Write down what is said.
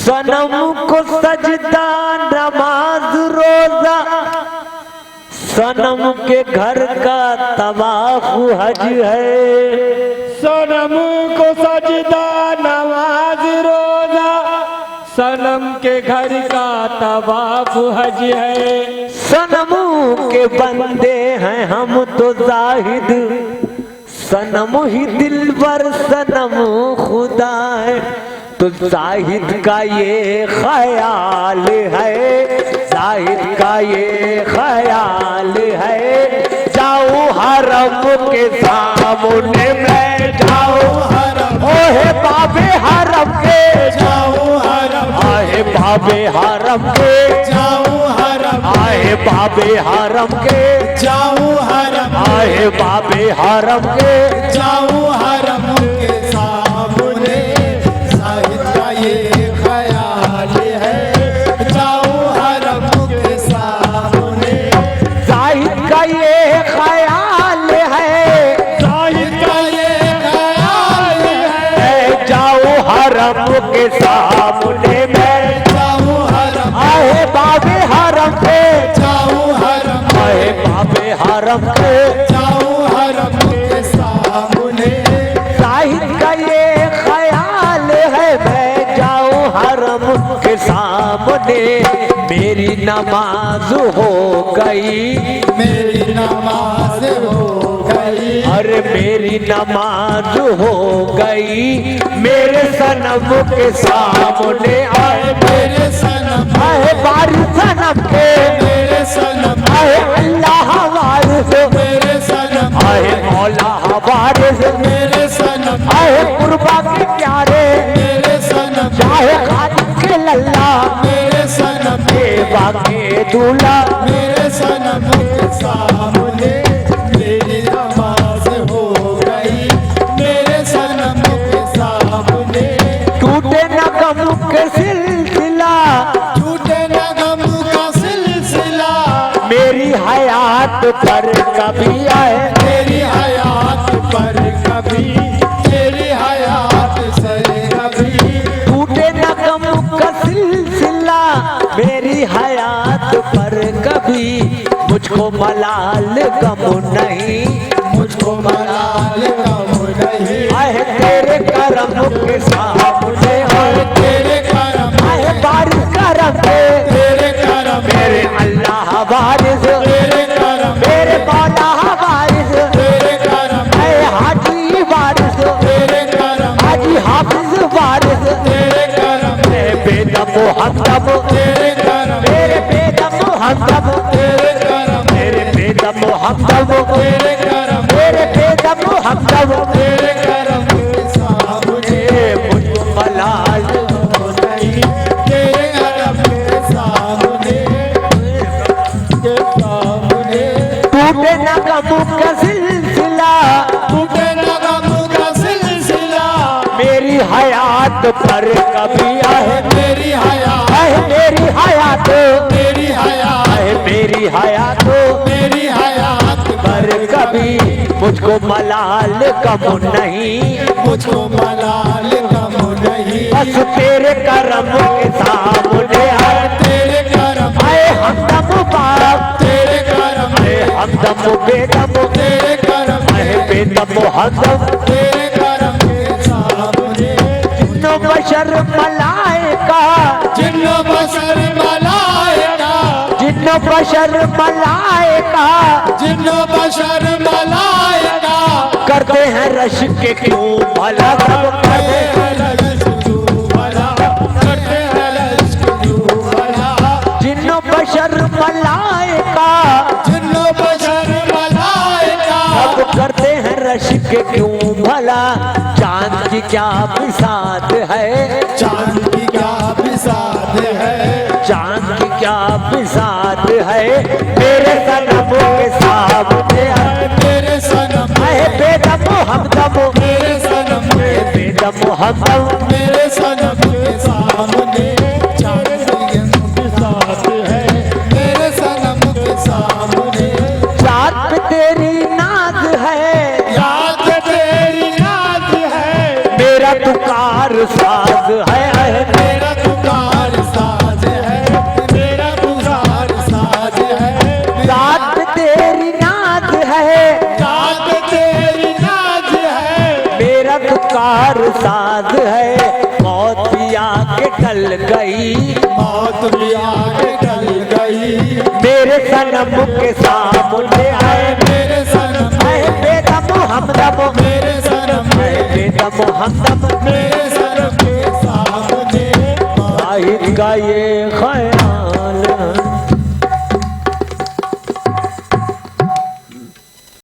सनम को सजदा नमाज रोजा, सनम के घर का तवाफ हज है। सनम को सजदा नमाज रोजा, सनम के घर का तवाफ हज है। सनम के बंदे हैं हम तो जाहिद, सनम ही दिलबर सनम खुदा है। तो जाहिद का ये ख्याल है, जाहिद का ये ख्याल है, जाऊं हरम के सामने मैं जाऊं हरम, ओहे बाबे हरम के जाऊं हरम, आहे बाबे हरम के जाऊं हरम, आहे बाबे हरम के जाऊं हरम, आहे बाबे हरम के जाऊं हरम के सामने। जाहिद का ये ख्याल है, जाऊं हरम के सामने। जाहिद का ये ख्याल है, जाहिद का ये ख्याल है, जाऊं हरम के सामने मैं जाऊं हरम, आहे बाबे हरम के जाऊं हरम, आहे बाबे हरम के जाऊं हरम के सामने। जाहिद का ये ख्याल है, मैं जाऊं हरम के सामने। मेरी नमाज हो गई, मेरी नमाज हो गई, अरे मेरी नमाज हो गई, मेरे सनम के सामने आए मेरे सनम, आए बारिश सनम के, मेरे सनम, आए अल्लाह वारिस, मेरे सनम, आए मौला वारिस, मेरे सनम, आए कुर्बा के प्यारे, मेरे सनम, चाहे खालिक के लल्ला, मेरे सनम, देवा के दूल्हा। मेरे सनम के सामने मेरी नमाज हो गई, मेरे सनम के सामने। टूटे न गम के सिलसिला, टूटे न गम का सिलसिला, मेरी हयात पर कभी आए, मेरी हयात पर कभी, मेरी हयात से कभी। टूटे न गम का सिलसिला, मेरी हयात पर कभी, मुझको मलाल गम नहीं, मुझको मलाल गम नहीं, आए तेरे करम के सामने, और तेरे करम, आए बारिश करम के, तेरे करम, मेरे अल्लाह वारिस, तेरे करम, मेरे मौला वारिस, तेरे करम, आए हाजी वारिस, तेरे करम, हाजी हाफिज वारिस, तेरे करम, मेरे बेदम हमदम, तेरे करम, मेरे बेदम हमदम, तेरे करम, मेरे बेदम हमदम, तेरे करम, मेरे बेदम हमदम, तेरे करम के सामने मुझको मलाल नहीं, तेरे करम के सामने, के सामने। टूटे न गम का सिलसिला, टूटे न गम का सिलसिला, मेरी हयात पर कभी आए, मेरी हयात, आए मेरी हयात, मेरी हयात, आए मेरी हयात मेरी हयात पर कभी, मुझको मलाल गम नहीं, मुझको मलाल गम नहीं। बस तेरे करम के सामने आए, तेरे करम, आए हमदम बाप, तेरे करम, आए हमदम बेदम, तेरे करम, आए बेदम हमदम। तेरे करम के सामने जिन्नो बशर मलाइका, जिन्नो बशर मलाइका, जिन्नो बशर मलाइका, जिन्नो बशर मलाइका, करते हैं रश के क्यों भला, सब करते हैं, करते हैं रश्क क्यों भला। जिन्नो बशर मलाइका, जिन्नो बशर मलाइका, सब करते हैं रश के क्यों भला। चांद की क्या बिसात है, चांद की क्या बिसात है, चांद की क्या बिसात है, मेरे सनम के सामने आए, मेरे सनम, आए बेदम हमदम, मेरे सनम, बेदम हमदम। मेरे सनम के सामने चांद की बिसात है, मेरे सनम के सामने। चाँद पे तेरी नाज है, याद तेरी याद है, मेरा तुकार साज है, मेरा पुकार साज है, मेरा पुकार साज है, रात तेरी नाज है, रात तेरी नाज है, मेरा पुकार साज है। मौत भी आके टल गई, मौत भी आके टल गई, मेरे सनम के सामने आए, मेरे सनम, आए बेदम हमदम, मेरे सनम, बेदम हमदम, मेरे सनम के सामने साहिद का ये ख्याल